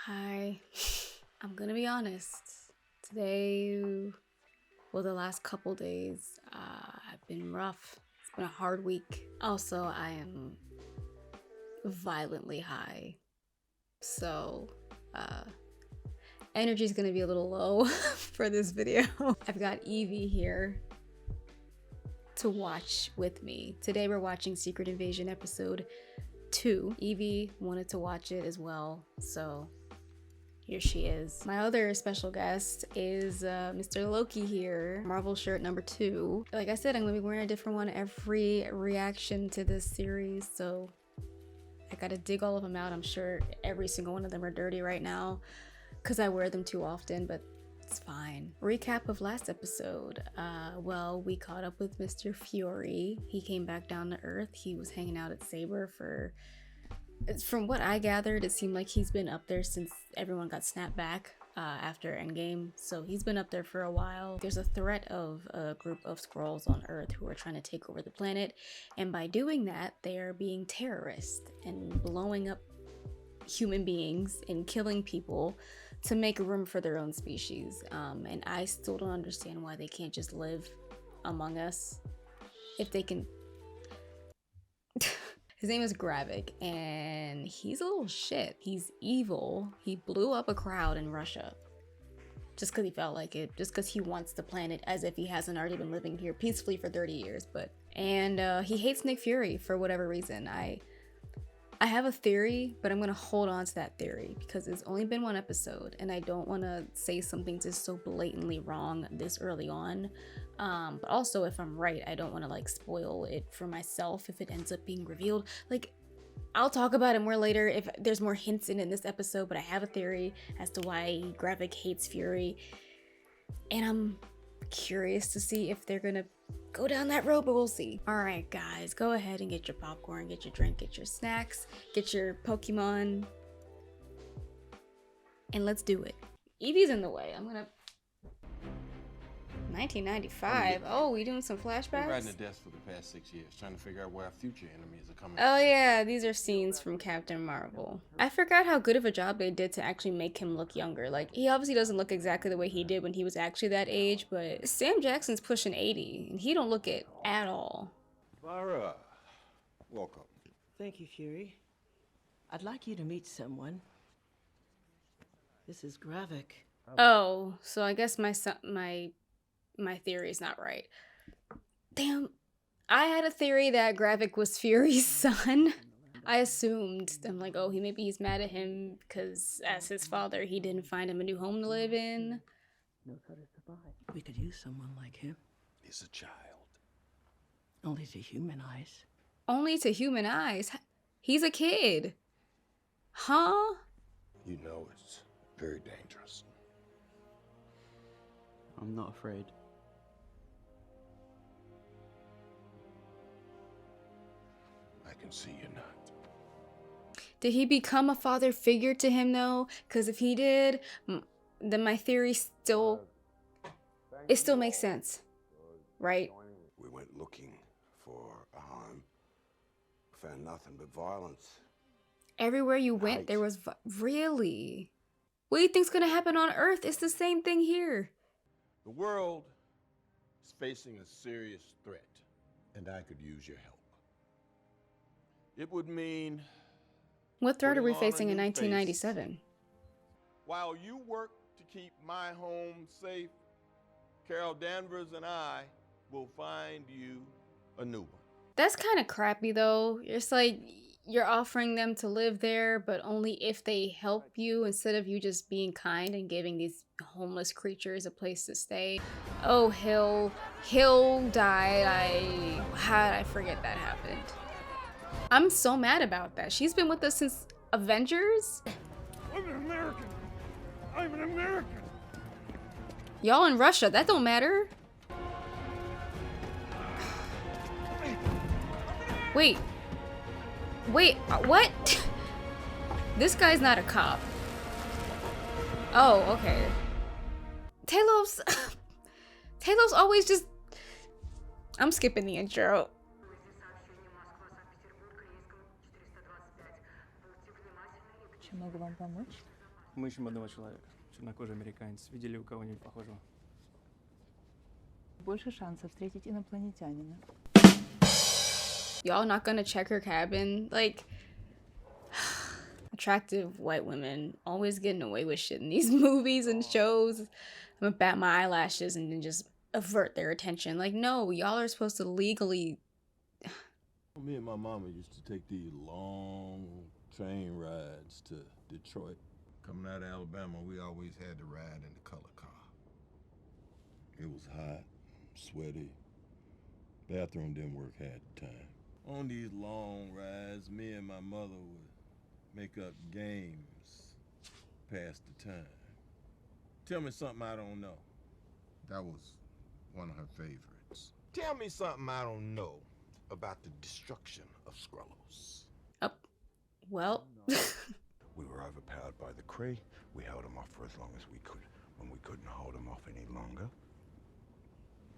Hi, I'm gonna be honest. Today, well, the last couple days, have been rough. It's been a hard week. Also, I am violently high, so energy's gonna be a little low for this video. I've got Evie here to watch with me. Today we're watching Secret Invasion episode 2. Evie wanted to watch it as well, so here she is. My other special guest is Mr. Loki here, Marvel shirt number 2. Like I said, I'm gonna be wearing a different one every reaction to this series, so I gotta dig all of them out. I'm sure every single one of them are dirty right now because I wear them too often, but it's fine. Recap of last episode. Well, we caught up with Mr. Fury. He came back down to Earth. He was hanging out at Saber for... From what I gathered, it seemed like he's been up there since everyone got snapped back after Endgame. So he's been up there for a while. There's a threat of a group of Skrulls on Earth who are trying to take over the planet. And by doing that, they are being terrorists and blowing up human beings and killing people to make room for their own species. And I still don't understand why they can't just live among us. If they can... His name is Gravik, and he's a little shit. He's evil. He blew up a crowd in Russia just because he felt like it, just because he wants the planet, as if he hasn't already been living here peacefully for 30 years. And he hates Nick Fury for whatever reason. I have a theory, but I'm gonna hold on to that theory because it's only been one episode, and I don't want to say something just so blatantly wrong this early on. But also, if I'm right, I don't want to like spoil it for myself if it ends up being revealed. Like, I'll talk about it more later if there's more hints in this episode, but I have a theory as to why Gravik hates Fury, and I'm curious to see if they're gonna go down that road, but we'll see. All right, guys, go ahead and get your popcorn, get your drink, get your snacks, get your Pokemon, and let's do it. Evie's in the way. I'm gonna... 1995. Oh, we doing some flashbacks? Been riding the desk for the past 6 years, trying to figure out where our future enemies are coming Oh from. yeah, these are scenes from Captain Marvel. I forgot how good of a job they did to actually make him look younger. Like, he obviously doesn't look exactly the way he did when he was actually that age, but Sam Jackson's pushing 80, and he don't look it at all. Vara, welcome. Thank you, Fury. I'd like you to meet someone. This is Gravik. Oh, so I guess my theory is not right. Damn, I had a theory that Gravik was Fury's son. I assumed. I'm like, oh, maybe he's mad at him because as his father, he didn't find him a new home to live in. Knows how to survive. We could use someone like him. He's a child. Only to human eyes. Only to human eyes. He's a kid. Huh? You know it's very dangerous. I'm not afraid. I can see you're not. Did he become a father figure to him though? Because if he did, then my theory still makes sense, right? We went looking for a home. Found nothing but violence. Everywhere you went, there was really. What do you think's gonna happen on Earth? It's the same thing here. The world is facing a serious threat, and I could use your help. It would mean... What threat are we putting on a facing in new 1997? face. While you work to keep my home safe, Carol Danvers and I will find you a new one. That's kind of crappy though. It's like you're offering them to live there, but only if they help you instead of you just being kind and giving these homeless creatures a place to stay. Oh, Hill died. How did I forget that happened? I'm so mad about that. She's been with us since Avengers. I'm an American. I'm an American. Y'all in Russia, that don't matter. Wait, what? This guy's not a cop. Oh, okay. Talos always just... I'm skipping the intro. Чем могу вам помочь? Мы ищем одного человека. Чернокожий американец. Видели у кого-нибудь похожего? Больше шансов встретить инопланетянина. Y'all not gonna check her cabin? Like, attractive white women always getting away with shit in these movies and shows. I'm gonna bat my eyelashes and then just avert their attention. Like, no, y'all are supposed to legally. Me and my mama used to take these long train rides to Detroit. Coming out of Alabama, we always had to ride in the color car. It was hot, sweaty. Bathroom didn't work half the time. On these long rides, me and my mother would make up games, pass the time. Tell me something I don't know. That was one of her favorites. Tell me something I don't know about the destruction of Skrullos. Oh, well. We were overpowered by the Kree. We held them off for as long as we could. When we couldn't hold them off any longer,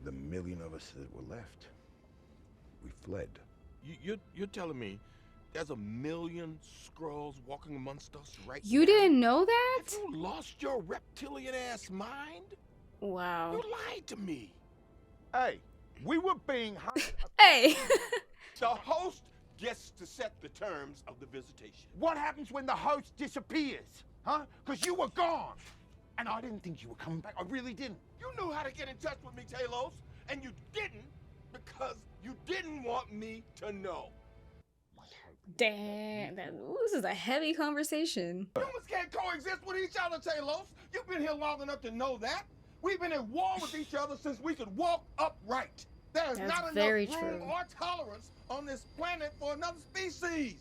the million of us that were left, we fled. You're telling me there's a million Skrulls walking amongst us right now? You didn't know that? Have you lost your reptilian ass mind? Wow. You lied to me. Hey, we were being hunted. Hey. The host gets to set the terms of the visitation. What happens when the host disappears? Huh? Because you were gone. And I didn't think you were coming back. I really didn't. You knew how to get in touch with me, Talos, and you didn't because you didn't want me to know. Damn, this is a heavy conversation. Humans can't coexist with each other, Talos. You've been here long enough to know that. We've been at war with each other since we could walk upright. There's That's not very enough room true. or tolerance on this planet for another species.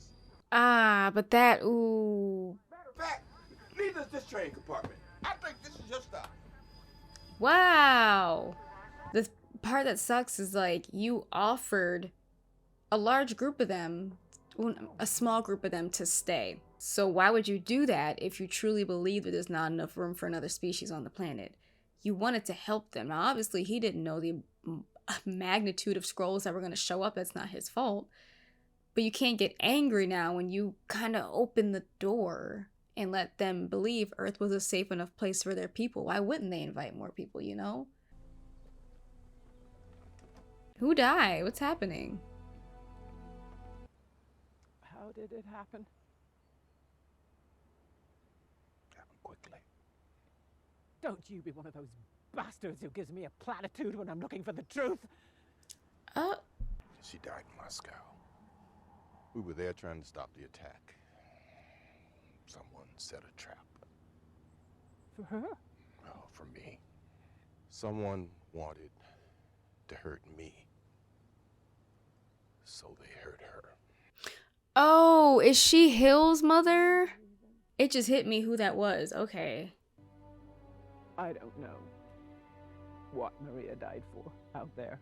Ah, but that, ooh. Matter of fact, neither is this train compartment. I think this is your stop. Wow. The part that sucks is like you offered a large group of them, a small group of them to stay. So why would you do that if you truly believe that there's not enough room for another species on the planet? You wanted to help them. Now, obviously, he didn't know the magnitude of Skrulls that were going to show up. That's not his fault. But you can't get angry now when you kind of open the door and let them believe Earth was a safe enough place for their people. Why wouldn't they invite more people, you know? Who died? What's happening? How did it happen? Happened quickly. Don't you be one of those bastards who gives me a platitude when I'm looking for the truth. She died in Moscow. We were there trying to stop the attack. Someone set a trap. For her? Oh, for me. Someone wanted to hurt me. So they hurt her. Oh, is she Hill's mother? It just hit me who that was. Okay. I don't know what Maria died for out there,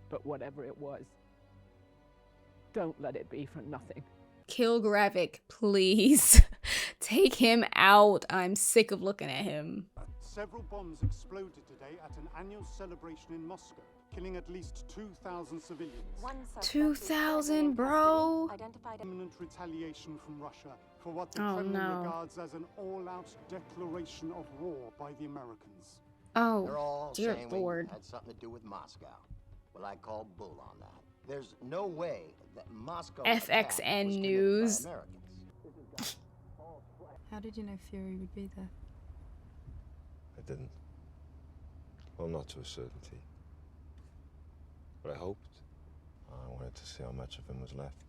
but whatever it was, don't let it be for nothing. Kill Gravik, please. Take him out. I'm sick of looking at him. Several bombs exploded today at an annual celebration in Moscow, killing at least 2,000 civilians. 2,000, bro. Imminent retaliation from Russia for what the Oh, Kremlin no. regards as an all-out declaration of war by the Americans. They're Oh, all dear saying Lord. we had something to do with Moscow. Well, I call bull on that. There's no way that Moscow FXN attack was committed by News. Americans. How did you know Fury would be there? I didn't. Well, not to a certainty. But I hoped. I wanted to see how much of him was left.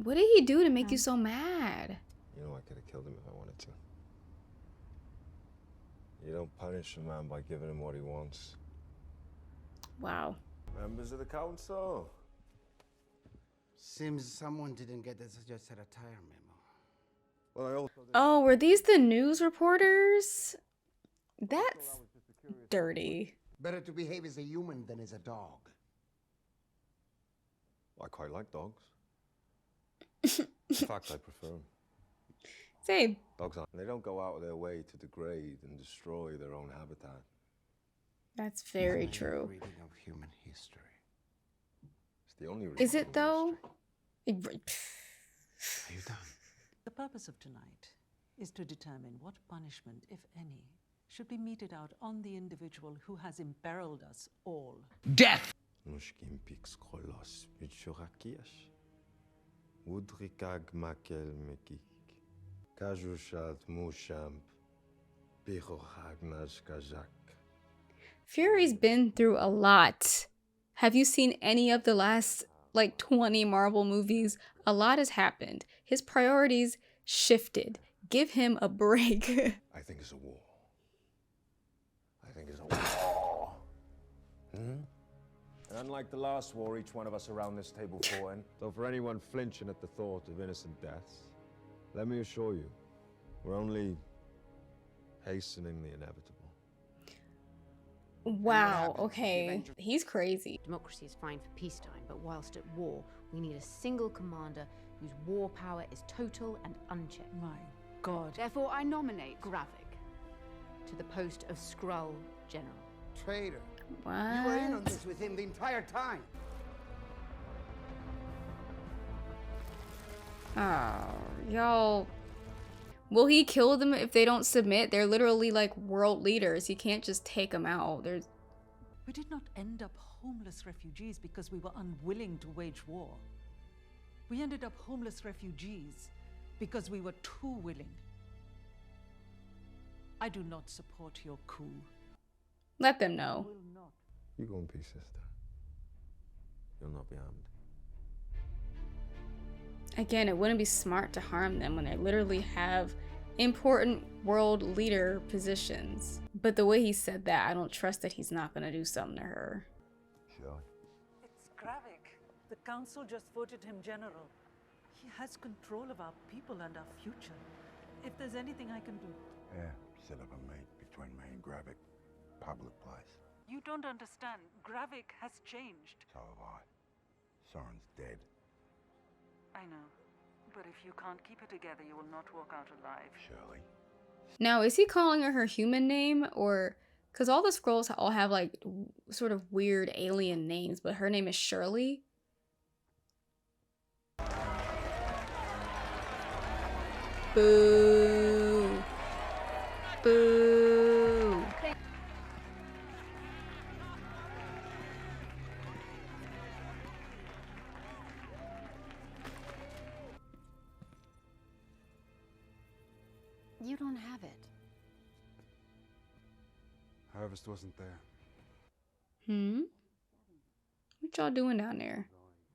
What did he do to make you so mad? You know, I could have killed him if I wanted to. You don't punish a man by giving him what he wants. Wow. Members of the council. Seems someone didn't get us just a retire memo. Well, I also... Oh, were these the news reporters? That's dirty. Better to behave as a human than as a dog. I quite like dogs. In fact, I prefer them. Same. Dogs aren't. They don't go out of their way to degrade and destroy their own habitat. That's very true. Reading of human history. It's the only reason. Is it though? Are you done? The purpose of tonight is to determine what punishment, if any, should be meted out on the individual who has imperiled us all. Death! Mushkimpik Skrullos, Michurakiash. Udrikag Makel Mekik. Kajushat Mushamp. Pirohagnash Kajak. Fury's been through a lot. Have you seen any of the last, like, 20 Marvel movies? A lot has happened. His priorities shifted. Give him a break. I think it's a war. I think it's a war. And unlike the last war, each one of us around this table fought in. So for anyone flinching at the thought of innocent deaths, let me assure you, we're only hastening the inevitable. Wow, okay. He's crazy. Democracy is fine for peacetime, but whilst at war, we need a single commander whose war power is total and unchecked. My God. Therefore, I nominate Gravik to the post of Skrull General. Traitor. What? You were in on this with him the entire time. Oh, y'all. Will he kill them if they don't submit? They're literally like world leaders. He can't just take them out. We did not end up homeless refugees because we were unwilling to wage war. We ended up homeless refugees because we were too willing. I do not support your coup. Let them know. You go in peace, sister. You'll not be harmed. Again, it wouldn't be smart to harm them when they literally have important world leader positions. But the way he said that, I don't trust that he's not gonna do something to her. Sure. It's Gravik. The council just voted him general. He has control of our people and our future. If there's anything I can do. Yeah, set up a meet between me and Gravik. Public place. You don't understand. Gravik has changed. So have I. Soren's dead. I know. But if you can't keep it together, you will not walk out alive. Shirley. Now, is he calling her human name, or because all the Skrulls all have like sort of weird alien names, but her name is Shirley? Boo. Boo. You don't have it. Harvest wasn't there. What y'all doing down there?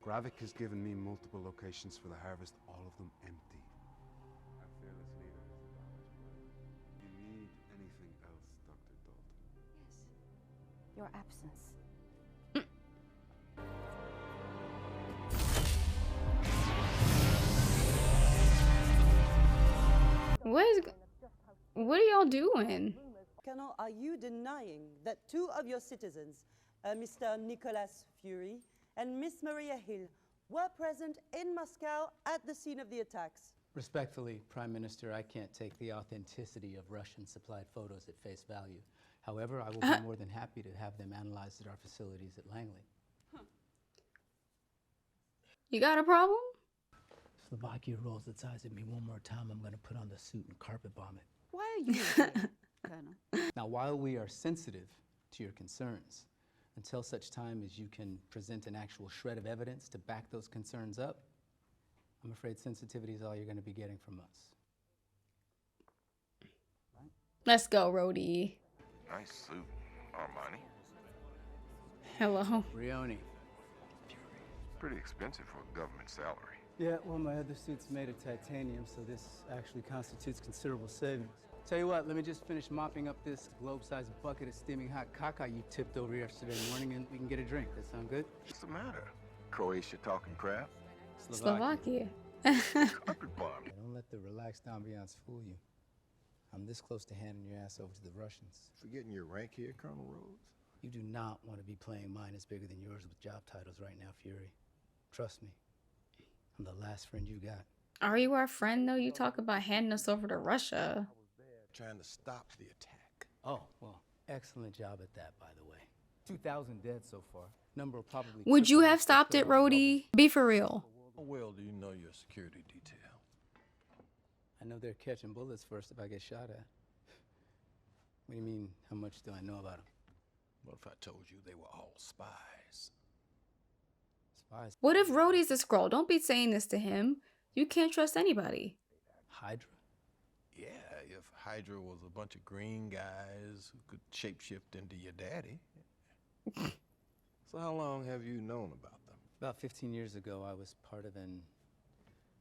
Gravik has given me multiple locations for the harvest, all of them empty. Our fearless leader is acknowledged. You need anything else, Dr. Dalton? Yes. Your absence. What are y'all doing? Colonel, are you denying that two of your citizens, Mr. Nicholas Fury and Miss Maria Hill, were present in Moscow at the scene of the attacks? Respectfully, Prime Minister, I can't take the authenticity of Russian-supplied photos at face value. However, I will be more than happy to have them analyzed at our facilities at Langley. You got a problem? Slovakia rolls its eyes at me one more time, I'm going to put on the suit and carpet bomb it. Why are you here, Colonel? Now, while we are sensitive to your concerns, until such time as you can present an actual shred of evidence to back those concerns up, I'm afraid sensitivity is all you're going to be getting from us. Let's go, Rhodey. Nice suit, Armani. Hello. Brioni. Pretty expensive for a government salary. Yeah, well, my other suit's made of titanium, so this actually constitutes considerable savings. Tell you what, let me just finish mopping up this globe-sized bucket of steaming hot caca you tipped over yesterday morning, and we can get a drink. That sound good? What's the matter? Croatia talking crap? Slovakia. Carpet bomb. Don't let the relaxed ambiance fool you. I'm this close to handing your ass over to the Russians. Forgetting your rank here, Colonel Rhodes? You do not want to be playing mine is bigger than yours with job titles right now, Fury. Trust me. I'm the last friend you got. Are you our friend, though? You talk about handing us over to Russia. Trying to stop the attack. Oh, well, excellent job at that, by the way. 2,000 dead so far. Number will probably... Would you have stopped it, Rhodey? Be for real. How well do you know your security detail? I know they're catching bullets first if I get shot at. What do you mean, how much do I know about them? What if I told you they were all spies? Spies? What if Rhodey's a Skrull? Don't be saying this to him. You can't trust anybody. Hydra? Yeah, if Hydra was a bunch of green guys who could shapeshift into your daddy. So how long have you known about them? About 15 years ago, I was part of an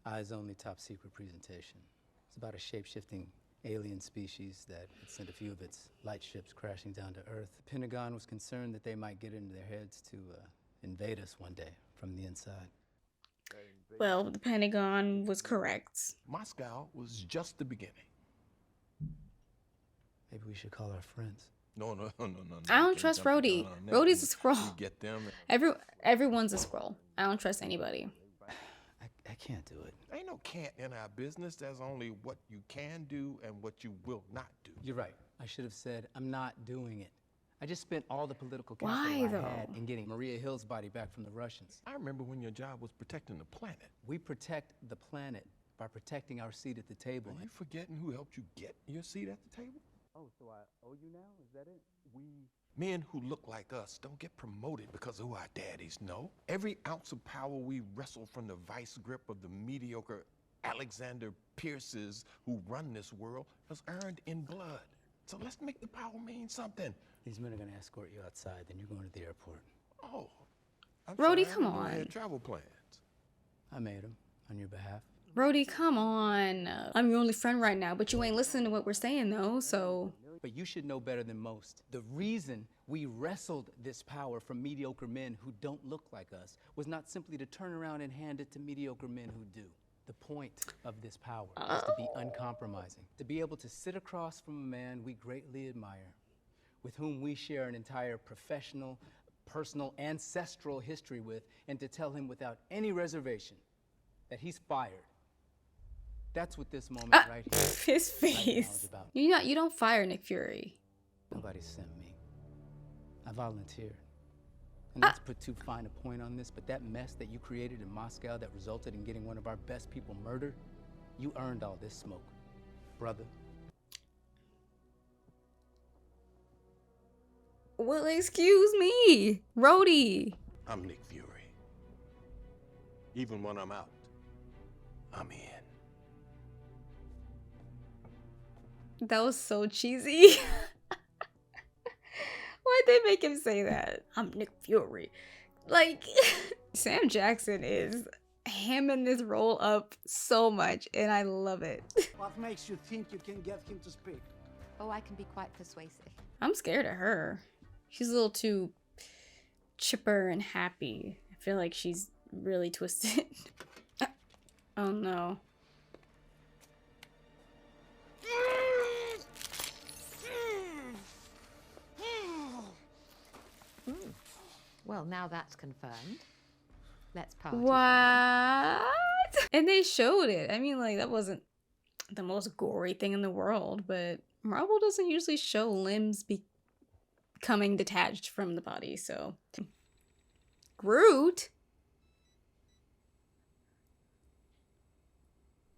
eyes-only top-secret presentation. It's about a shape-shifting alien species that had sent a few of its light ships crashing down to Earth. The Pentagon was concerned that they might get into their heads to invade us one day from the inside. Well, the Pentagon was correct. Moscow was just the beginning. Maybe we should call our friends. No. I don't trust Rhodey. Rhodey's a Skrull. You get them. Everyone's a Skrull. I don't trust anybody. I can't do it. Ain't no can't in our business. There's only what you can do and what you will not do. You're right. I should have said, I'm not doing it. I just spent all the political capital I had in getting Maria Hill's body back from the Russians. I remember when your job was protecting the planet. We protect the planet by protecting our seat at the table. Are you forgetting who helped you get your seat at the table? Oh, so I owe you now? Is that it? Men who look like us don't get promoted because of who our daddies know. Every ounce of power we wrestle from the vice grip of the mediocre Alexander Pierces who run this world was earned in blood. So let's make the power mean something. These men are going to escort you outside, then you're going to the airport. Oh. Rhodey, come on. I had travel plans. I made them on your behalf. Rhodey, come on. I'm your only friend right now, but you ain't listening to what we're saying, though, so... But you should know better than most. The reason we wrestled this power from mediocre men who don't look like us was not simply to turn around and hand it to mediocre men who do. The point of this power is to be uncompromising, to be able to sit across from a man we greatly admire, with whom we share an entire professional, personal, ancestral history with, and to tell him without any reservation that he's fired. That's what this moment right here. His face. About. You don't fire Nick Fury. Nobody sent me. I volunteered. And not to put too fine a point on this, but that mess that you created in Moscow that resulted in getting one of our best people murdered, you earned all this smoke, brother. Well, excuse me, Rhodey. I'm Nick Fury. Even when I'm out, I'm in. That was so cheesy. Why'd they make him say that? I'm Nick Fury. Like, Sam Jackson is hamming this role up so much, and I love it. What makes you think you can get him to speak? Oh, I can be quite persuasive. I'm scared of her. She's a little too chipper and happy. I feel like she's really twisted. Oh no. Well, now that's confirmed. Let's party. What? And they showed it. I mean, like, that wasn't the most gory thing in the world, but Marvel doesn't usually show limbs becoming detached from the body, so. Groot?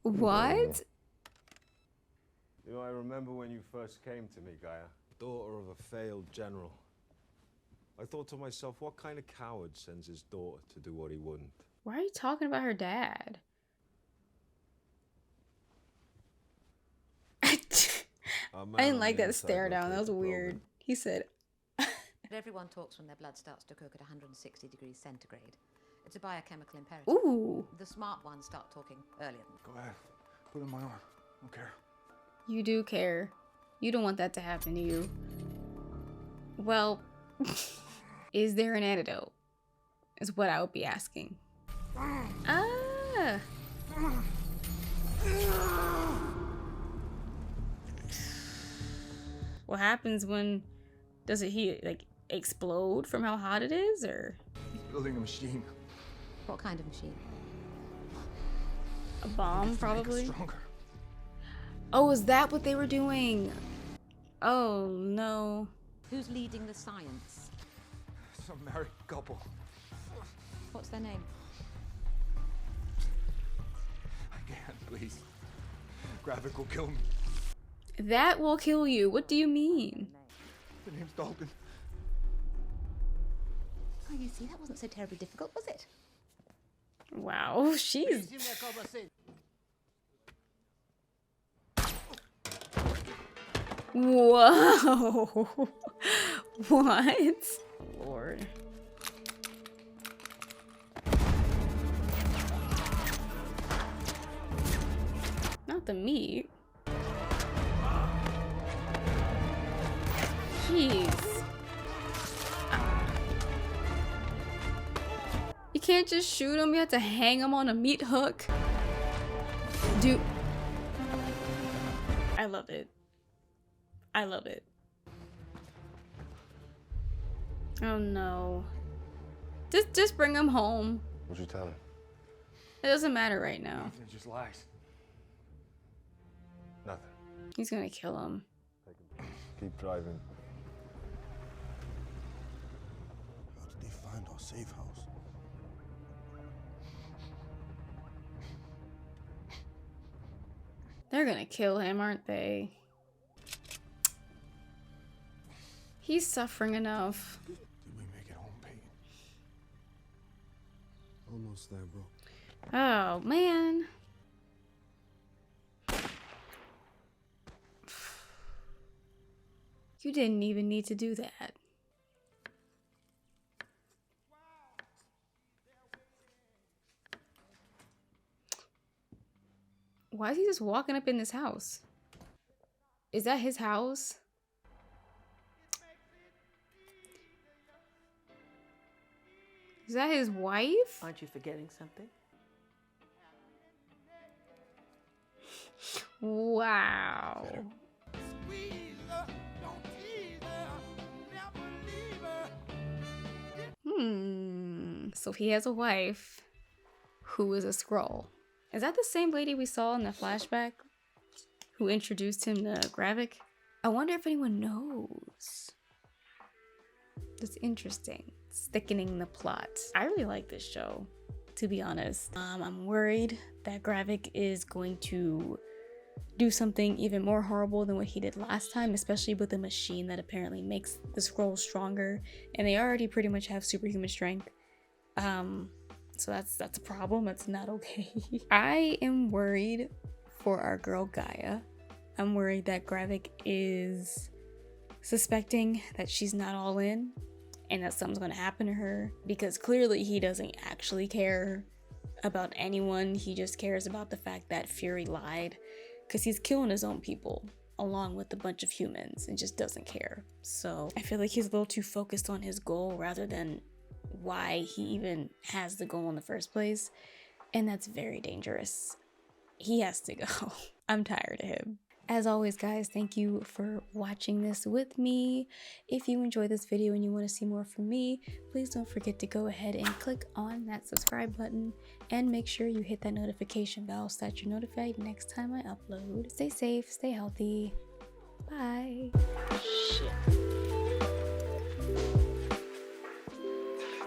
What? You know, I remember when you first came to me, Gaia, daughter of a failed general. I thought to myself, what kind of coward sends his daughter to do what he wouldn't? Why are you talking about her dad? I didn't like that stare down. That was weird. He said... Everyone talks when their blood starts to cook at 160 degrees centigrade. It's a biochemical imperative. Ooh. The smart ones start talking earlier. Go ahead. Put it in my arm. I don't care. You do care. You don't want that to happen to you. Well... Is there an antidote? Is what I would be asking. Ah! What happens when... Does it like explode from how hot it is, or? He's building a machine. What kind of machine? A bomb, probably? Stronger. Oh, is that what they were doing? Oh, no. Who's leading the science? Some married couple. What's their name? I can't, please. Gravik will kill me. That will kill you. What do you mean? The name's Dalton. Oh, you see, that wasn't so terribly difficult, was it? Wow, she's... Whoa. What? Lord. Not the meat. Jeez. You can't just shoot him, you have to hang him on a meat hook. Dude. I love it. I love it. Oh no. Just bring him home. What'd you tell him? It doesn't matter right now. Nothing, just lies. Nothing. He's gonna kill him. Keep driving. How did they find our safe house? They're gonna kill him, aren't they? He's suffering enough. Did we make it home, Peyton? Almost there, bro. Oh, man. You didn't even need to do that. Why is he just walking up in this house? Is that his house? Is that his wife? Aren't you forgetting something? Wow. So he has a wife who is a Skrull. Is that the same lady we saw in the flashback who introduced him to Gravik? I wonder if anyone knows. That's interesting. It's thickening the plot. I really like this show, to be honest. I'm worried that Gravik is going to do something even more horrible than what he did last time, especially with the machine that apparently makes the Skrull stronger, and they already pretty much have superhuman strength. So that's a problem. That's not okay. I am worried for our girl Gaia. I'm worried that Gravik is suspecting that she's not all in and that something's gonna happen to her, because clearly he doesn't actually care about anyone. He just cares about the fact that Fury lied, because he's killing his own people along with a bunch of humans and just doesn't care. So I feel like he's a little too focused on his goal rather than why he even has the goal in the first place, and that's very dangerous. He has to go. I'm tired of him. As always, guys, thank you for watching this with me. If you enjoyed this video and you want to see more from me, please don't forget to go ahead and click on that subscribe button and make sure you hit that notification bell so that you're notified next time I upload. Stay safe, stay healthy. Bye. Shit.